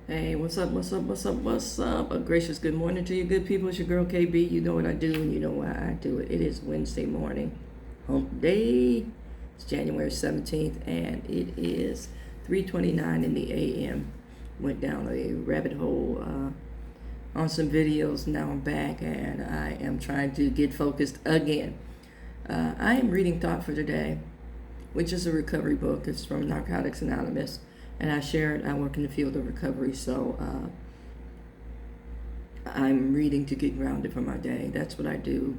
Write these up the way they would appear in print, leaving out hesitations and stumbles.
Hey, what's up, what's up, what's up, what's up? A gracious good morning to you good people. It's your girl KB. You know what I do and you know why I do it. It is Wednesday morning, hump day. It's January 17th and it is 3:29 in the a.m. Went down a rabbit hole on some videos. Now I'm back and I am trying to get focused again. I am reading Thought for Today, which is a recovery book. It's from Narcotics Anonymous. And I share it. I work in the field of recovery, so I'm reading to get grounded for my day. That's what I do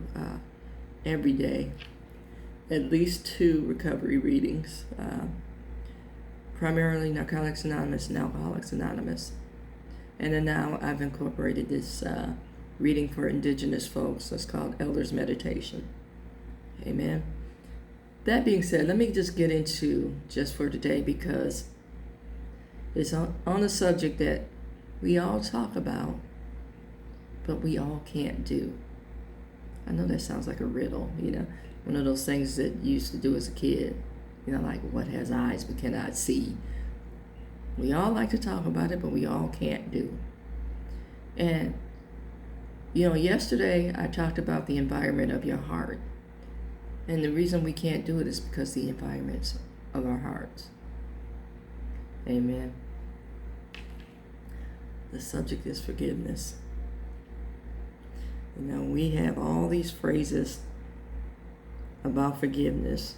every day. At least 2 recovery readings, primarily Narcotics Anonymous and Alcoholics Anonymous. And then now I've incorporated this reading for indigenous folks. It's called Elders Meditation. Amen. That being said, let me just get into just for today because it's on a subject that we all talk about, but we all can't do. I know that sounds like a riddle, one of those things that you used to do as a kid, like what has eyes but cannot see. We all like to talk about it, but we all can't do. And, yesterday I talked about the environment of your heart. And the reason we can't do it is because the environments of our hearts. Amen. The subject is forgiveness. We have all these phrases about forgiveness.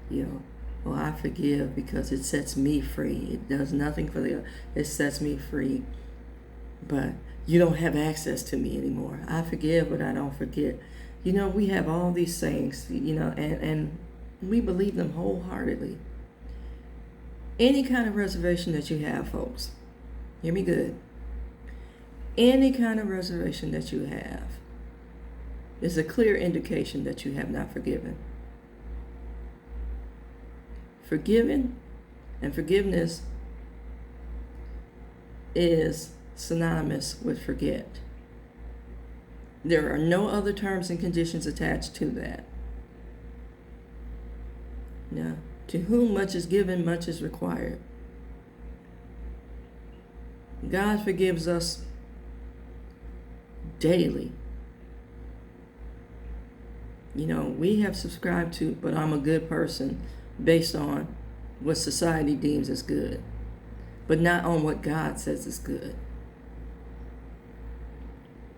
Well, I forgive because it sets me free. It does nothing for the other. It sets me free. But you don't have access to me anymore. I forgive, but I don't forget. We have all these sayings, and we believe them wholeheartedly. Any kind of reservation that you have, folks, hear me good. Any kind of reservation that you have is a clear indication that you have not forgiven. Forgiven and forgiveness is synonymous with forget. There are no other terms and conditions attached to that. Now, to whom much is given, much is required. God forgives us daily. We have subscribed to, but I'm a good person based on what society deems as good, but not on what God says is good.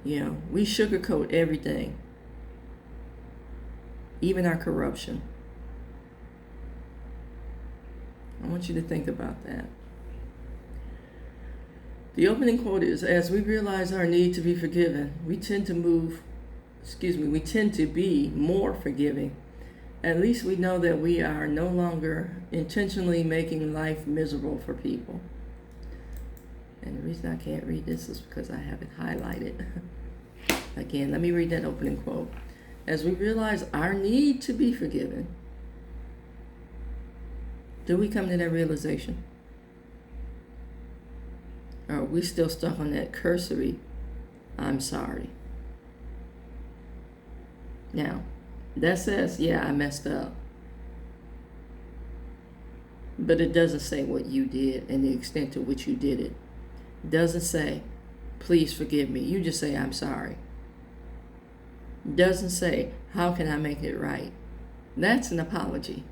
We sugarcoat everything, even our corruption. I want you to think about that. The opening quote is, as we realize our need to be forgiven, we tend to be more forgiving. At least we know that we are no longer intentionally making life miserable for people. And the reason I can't read this is because I have it highlighted. Again, let me read that opening quote. As we realize our need to be forgiven, do we come to that realization? Or are we still stuck on that cursory, I'm sorry? Now, that says, yeah, I messed up. But it doesn't say what you did and the extent to which you did it. It doesn't say, please forgive me. You just say, I'm sorry. It doesn't say, how can I make it right? That's an apology.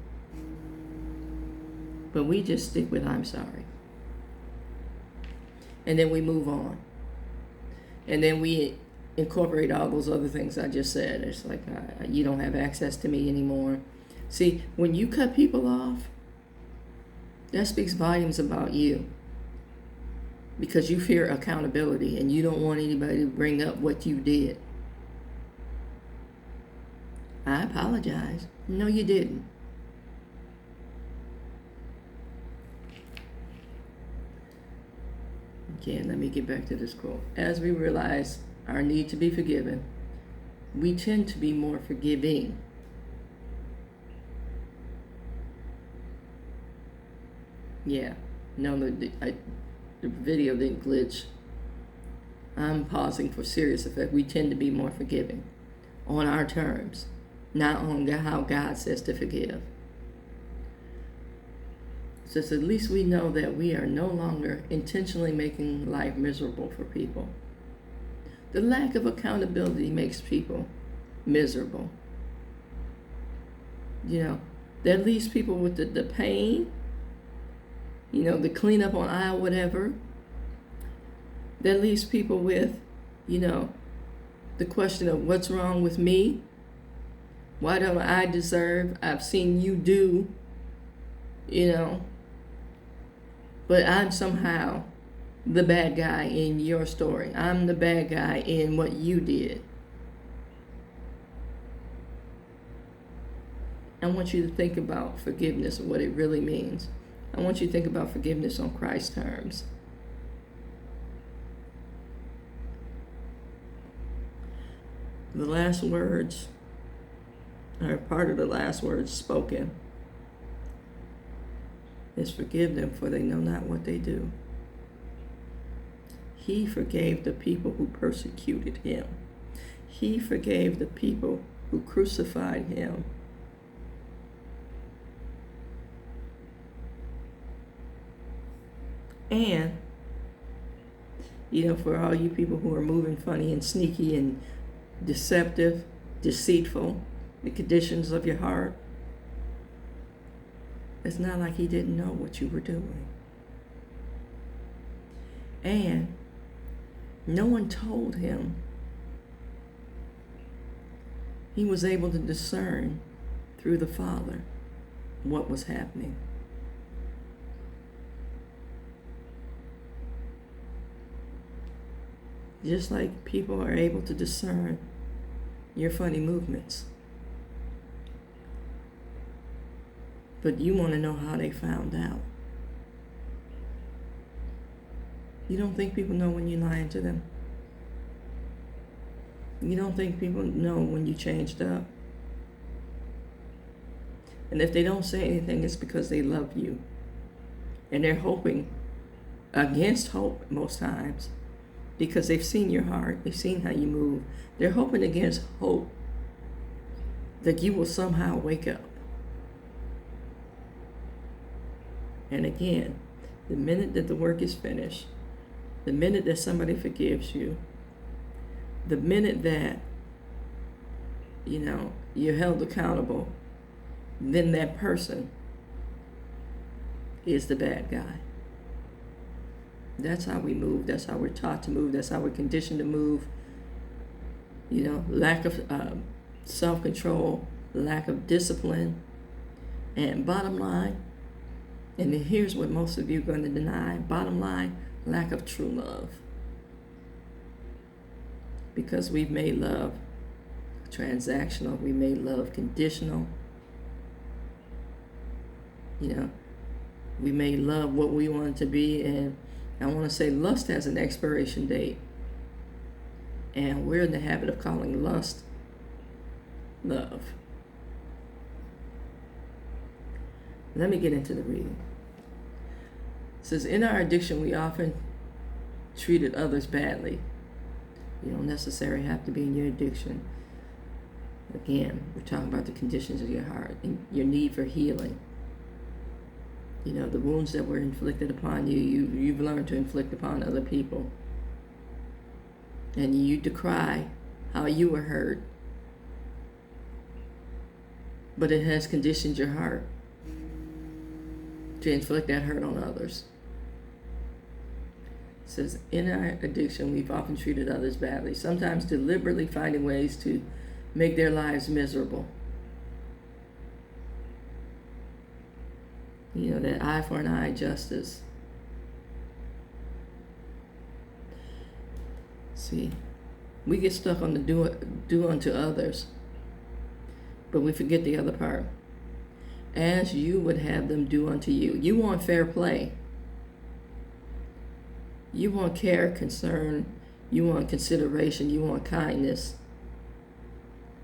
But we just stick with, I'm sorry. And then we move on. And then we incorporate all those other things I just said. It's like, you don't have access to me anymore. See, when you cut people off, that speaks volumes about you. Because you fear accountability and you don't want anybody to bring up what you did. I apologize. No, you didn't. Again, let me get back to this quote. As we realize our need to be forgiven, we tend to be more forgiving. Yeah, no, the video didn't glitch. I'm pausing for serious effect. We tend to be more forgiving on our terms, not on how God says to forgive. says at least we know that we are no longer intentionally making life miserable for people. The lack of accountability makes people miserable. That leaves people with the pain, the cleanup on aisle, whatever. That leaves people with, the question of what's wrong with me? Why don't I deserve? I've seen you do, but I'm somehow the bad guy in your story. I'm the bad guy in what you did. I want you to think about forgiveness and what it really means. I want you to think about forgiveness on Christ's terms. The last words, or part of the last words spoken, is forgive them, for they know not what they do. He forgave the people who persecuted him. He forgave the people who crucified him. And, for all you people who are moving funny and sneaky and deceptive, deceitful, the conditions of your heart, it's not like he didn't know what you were doing. And no one told him. He was able to discern through the Father what was happening. Just like people are able to discern your funny movements. But you want to know how they found out. You don't think people know when you're lying to them? You don't think people know when you changed up? And if they don't say anything, it's because they love you. And they're hoping, against hope most times, because they've seen your heart, they've seen how you move. They're hoping against hope that you will somehow wake up. And again, the minute that the work is finished, the minute that somebody forgives you, the minute that, you're held accountable, then that person is the bad guy. That's how we move. That's how we're taught to move. That's how we're conditioned to move. Lack of self-control, lack of discipline. And bottom line, and here's what most of you are going to deny, bottom line, lack of true love. Because we've made love transactional, we made love conditional. We made love what we want it to be, and I want to say lust has an expiration date. And we're in the habit of calling lust love. Let me get into the reading. It says, in our addiction, we often treated others badly. You don't necessarily have to be in your addiction. Again, we're talking about the conditions of your heart and your need for healing. The wounds that were inflicted upon you, you've learned to inflict upon other people. And you decry how you were hurt. But it has conditioned your heart to inflict that hurt on others. It says, in our addiction, we've often treated others badly, sometimes deliberately finding ways to make their lives miserable. That eye for an eye justice. See, we get stuck on the do unto others, but we forget the other part. As you would have them do unto you. You want fair play. You want care, concern, you want consideration, you want kindness,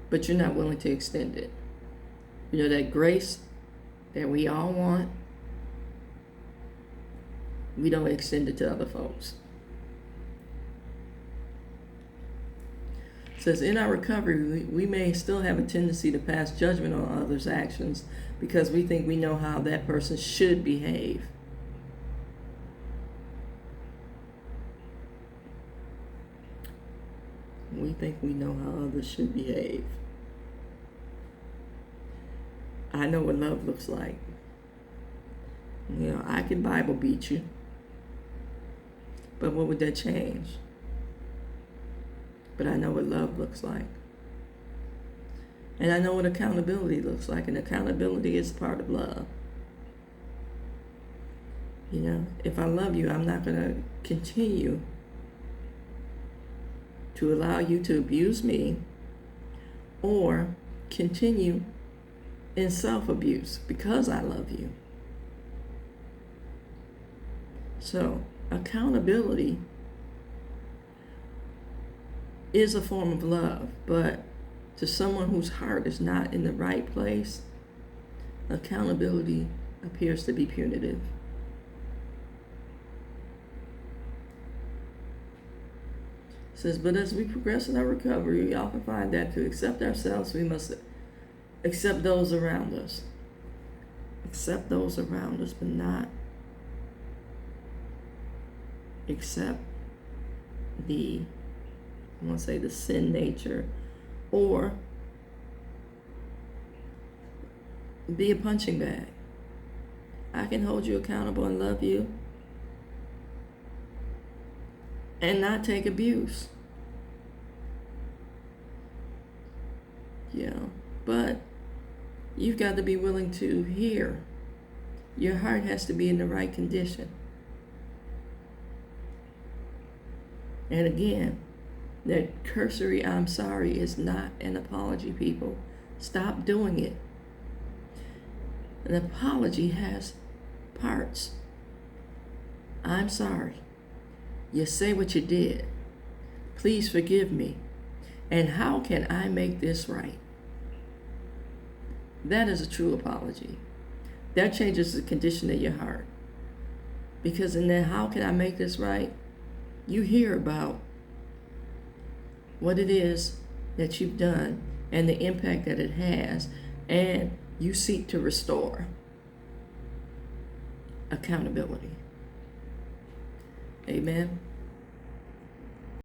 but you're not willing to extend it. That grace that we all want, we don't extend it to other folks. It says, in our recovery, we may still have a tendency to pass judgment on others' actions, because we think we know how that person should behave. We think we know how others should behave. I know what love looks like. You know, I can Bible beat you, but what would that change? But I know what love looks like. And I know what accountability looks like, and accountability is part of love. You know, if I love you, I'm not going to continue to allow you to abuse me or continue in self-abuse because I love you. So, accountability is a form of love, but to someone whose heart is not in the right place, accountability appears to be punitive. It says, but as we progress in our recovery, we often find that to accept ourselves, we must accept those around us. Accept those around us, but not accept the sin nature, or be a punching bag. I can hold you accountable and love you and not take abuse. Yeah, but you've got to be willing to hear. Your heart has to be in the right condition. And again, that cursory "I'm sorry" is not an apology, people. Stop doing it. An apology has parts. I'm sorry. You say what you did. Please forgive me. And how can I make this right? That is a true apology. That changes the condition of your heart. Because in that "how can I make this right?" you hear about what it is that you've done and the impact that it has, and you seek to restore. Accountability. Amen.